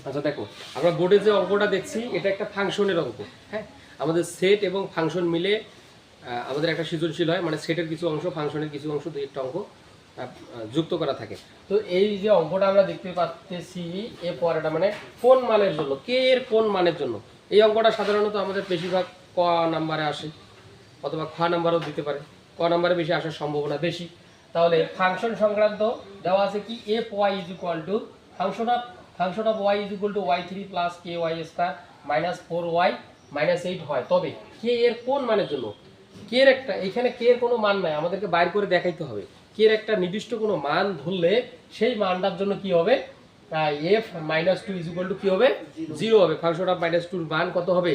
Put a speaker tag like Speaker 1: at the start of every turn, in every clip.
Speaker 1: আচ্ছা দেখো, আমরা বোর্ডে যে অঙ্কটা দেখছি এটা একটা ফাংশনের অঙ্ক। হ্যাঁ, আমাদের সেট এবং ফাংশন মিলে আমাদের একটা সৃজনশীল হয়, মানে সেটের কিছু অংশ ফাংশনের কিছু অংশ দুই একটা অঙ্ক যুক্ত করা থাকে। তো এই যে অঙ্কটা আমরা দেখতে পাচ্ছি এ পরেটা মানে কোন মানের জন্য, কে এর কোন মানের জন্য, এই অঙ্কটা সাধারণত আমাদের বেশিরভাগ ক নাম্বারে আসে, অথবা খ নাম্বারও দিতে পারে, ক নাম্বারে বেশি আসার সম্ভাবনা বেশি। তাহলে ফাংশন সংক্রান্ত দেওয়া আছে কি F Y is equal to function of Y is equal to Y three plus K Y square minus four Y minus eight হয়, তবে কে এর কোন মানের জন্য, কে এর একটা, এখানে কে এর কোনো মান নাই, আমাদেরকে বাইর করে দেখাইতে হবে। কে এর একটা নির্দিষ্ট কোনো মান ধরলে সেই মানটার জন্য কি হবে, F minus two is equal to কি হবে, জিরো হবে। ফাংশন অফ মাইনাস টুর মান কত হবে,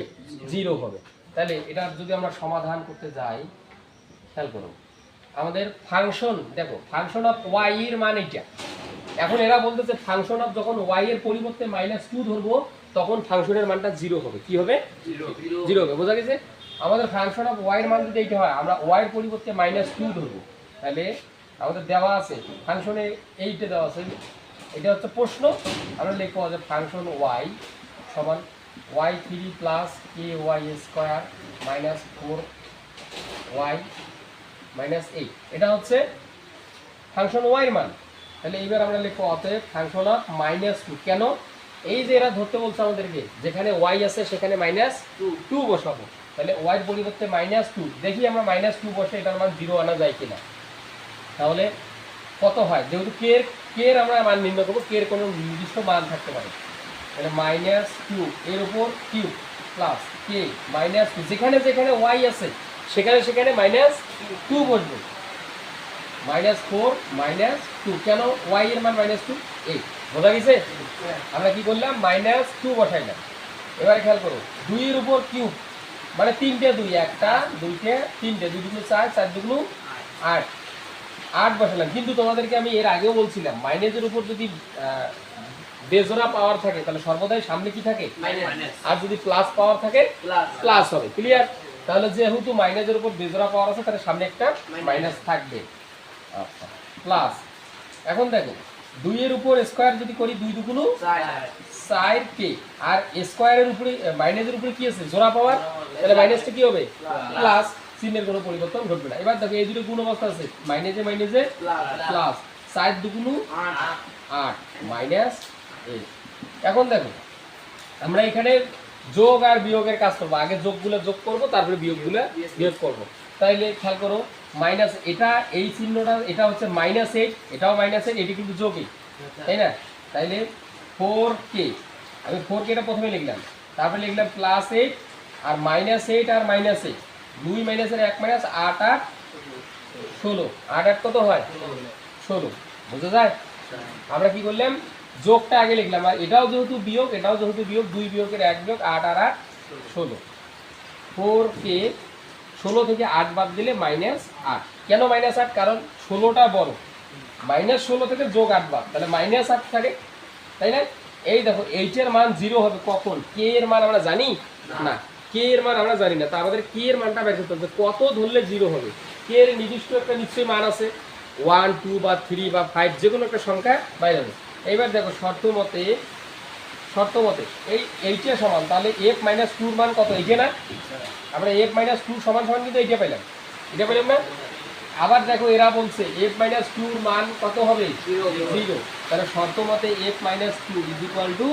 Speaker 1: জিরো হবে। তাহলে এটা যদি আমরা সমাধান করতে যাই, খেয়াল করো আমাদের ফাংশন, দেখো ফাংশন অফ ওয়াই এর মান এটা। এখন এরা বলতেছে ফাংশন অফ যখন ওয়াই এর পরিবর্তে মাইনাস টু ধরবো তখন ফাংশনের মানটা জিরো হবে। কি হবে, জিরো হবে। বোঝা গেছে? আমাদের ফাংশন অফ ওয়াই এর মান যদি এইটা হয়, আমরা ওয়াই এর পরিবর্তে মাইনাস টু ধরবো, তাহলে আমাদের দেওয়া আছে ফাংশনে এইটা দেওয়া আছে, এটা হচ্ছে প্রশ্ন। আমরা লিখবো যে ফাংশন ওয়াই সমান ওয়াই থ্রি প্লাস কে Y square minus four Y minus eight, এটা হচ্ছে ফাংশন ওয়াই এর মান। তাহলে এইবার আমরা লিখবো অতএব ফাংশন অফ মাইনাস টু। কেন, এই যে এরা ধরতে বলছে আমাদেরকে যেখানে ওয়াই আছে সেখানে মাইনাস টু বসাবো, তাহলে ওয়াই এর পরিবর্তে মাইনাস টু, দেখি আমরা মাইনাস টু বসে এটার মান জিরো আনা যায় কিনা। তাহলে কত হয়, যেহেতু কে এর আমরা মান নির্ণয় করবো, কে এর কোনো নির্দিষ্ট মান থাকতে পারে, তাহলে মাইনাস টু এর উপর কিউ প্লাস কে মাইনাস টু, যেখানে যেখানে ওয়াই আছে সেখানে সেখানে মাইনাস টু বসবে, মাইনাস ফোর মাইনাস টু। কেন, ওয়াই এর মান মাইনাস টু, এইট। বোঝা গেছে? আমরা কি করলাম, মাইনাস টু বসাইলাম। এবারে খেয়াল করো, দুইয়ের উপর কিউব মানে তিনটে দুই, একটা দুইটে তিনটে, দুই দুগুলো চার, চার দুগুলো আট, আট বসালাম। কিন্তু তোমাদেরকে আমি এর আগেও বলছিলাম মাইনাসের উপর যদি বেজোড়া পাওয়ার থাকে তাহলে সর্বদাই সামনে কি থাকে, আর যদি প্লাস পাওয়ার থাকে প্লাস হবে। ক্লিয়ার? তাহলে যেহেতু মাইনাসের উপর বেজোড়া পাওয়ার আছে তাহলে সামনে একটা মাইনাস থাকবে। আচ্ছা, প্লাস। এখন দেখো দুইয়ের উপর স্কোয়ার যদি করি, দুই দুগুলো চার কে, আর স্কোয়ারের উপরে মাইনাসের উপরে কি আছে, জোড়া পাওয়ার, তাহলে মাইনাসটা কি হবে, প্লাস। চিহ্নের কোনো পরিবর্তন ঘটবে না। এবার দেখো এই দুটো গুণ অবস্থা আছে, মাইনাসে মাইনাসে প্লাস, চার দুগুলো আট মাইনাস এইট। এখন দেখো আমরা এখানে যোগ আর বিয়োগের কাজ করবো, আগে যোগগুলো যোগ করবো তারপরে বিয়োগগুলো বিয়োগ করবো। তাইলে খেয়াল করো মাইনাস, এটা এই চিহ্নটা এটা হচ্ছে মাইনাস এইট, এটাও মাইনাস এইট, এটি কিন্তু যোগই, তাই না? তাইলে ফোর কে, আমি ফোর কেটা প্রথমে লিখলাম, তারপরে লিখলাম প্লাস এইট আর মাইনাস এইট আর মাইনাস এইট, দুই মাইনাসের এক মাইনাস, আট আট ষোলো, আট আট কত হয়, ষোলো। বুঝা যায়? আমরা কি করলাম, যোগটা আগে লিখলাম, আর এটাও যেহেতু বিয়োগ এটাও যেহেতু বিয়োগ, দুই বিয়োগের এক বিয়োগ, আট আর আট ষোলো। ফোর কে 16 থেকে 8 বাদ দিলে মাইনাস 8। কেন মাইনাস 8, কারণ 16টা বড়, মাইনাস 16 থেকে যোগ 8 বাদ, তাহলে মাইনাস 8 থাকে, তাই না? এই দেখো এইচ এর মান 0 হবে কখন, কে এর মান আমরা জানি না, কে এর মান আমরা জানি না। তা আমাদের কে এর মানটা বের করতে হবে, কত ধরলে 0 হবে। কে এর নির্দিষ্ট একটা নিশ্চয়ই মান আছে, 1 2 বা 3 বা 5 যে কোনো একটা সংখ্যা বাইরে হবে। এইবার দেখো শর্ত মতে এই এইটা সমান, তাহলে f মাইনাস টুর মান কত, এইটা না? আমরা f মাইনাস টু সমান সমান কিন্তু এইটা পেলাম, এটা পেলাম না? আবার দেখো এরা বলছে f মাইনাস টুর মান কত হবে, জিরো। তাহলে শর্ত মতে f minus two is equal to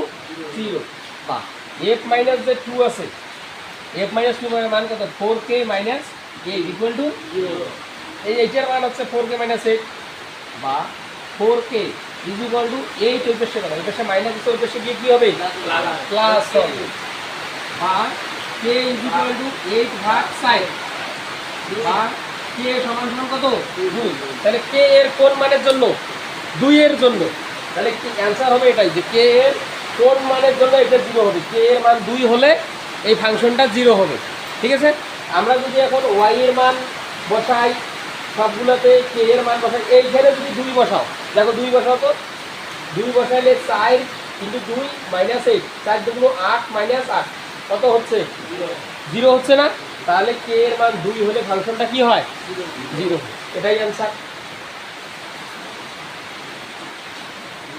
Speaker 1: zero, বা f মাইনাস যে টু আছে, f মাইনাস টু মান কত, four K minus eight equal to zero. এইটার মান হচ্ছে ফোর কে মাইনাস এইট, বা four K is equal to eight, ওই পাশে গেল, ওই পাশে মাইনাস দিচ্ছে, ওই পাশে গিয়ে কি হবে, প্লাস হবে, বা কে ইজ ইকুয়াল টু এইট ভাগ সাইড, বা কে সমান সমান কত, 2। তাহলে কে এর কোন মানের জন্য, 2 এর জন্য। তাহলে কি অ্যান্সার হবে এটাই, যে কে এর কোন মানের জন্য এটা 0 হবে, কে এর মান 2 হলে এই ফাংশনটা 0 হবে। ঠিক আছে? আমরা যদি এখন ওয়াই এর মান বসাই, সবগুলোতে কে এর মান বসাই, এইখানে যদি 2 বসাও, দেখো 2 বসাও তো, 2 বসাইলে 4 কিন্তু 2 মাইনাস 8, 4 দুগুলো 8 মাইনাস 8 কত হচ্ছে, 0 হচ্ছে না? তাহলে কে এর মান 2 হলে ফাংশনটা কি হয়, 0। এটাই অ্যান্সার।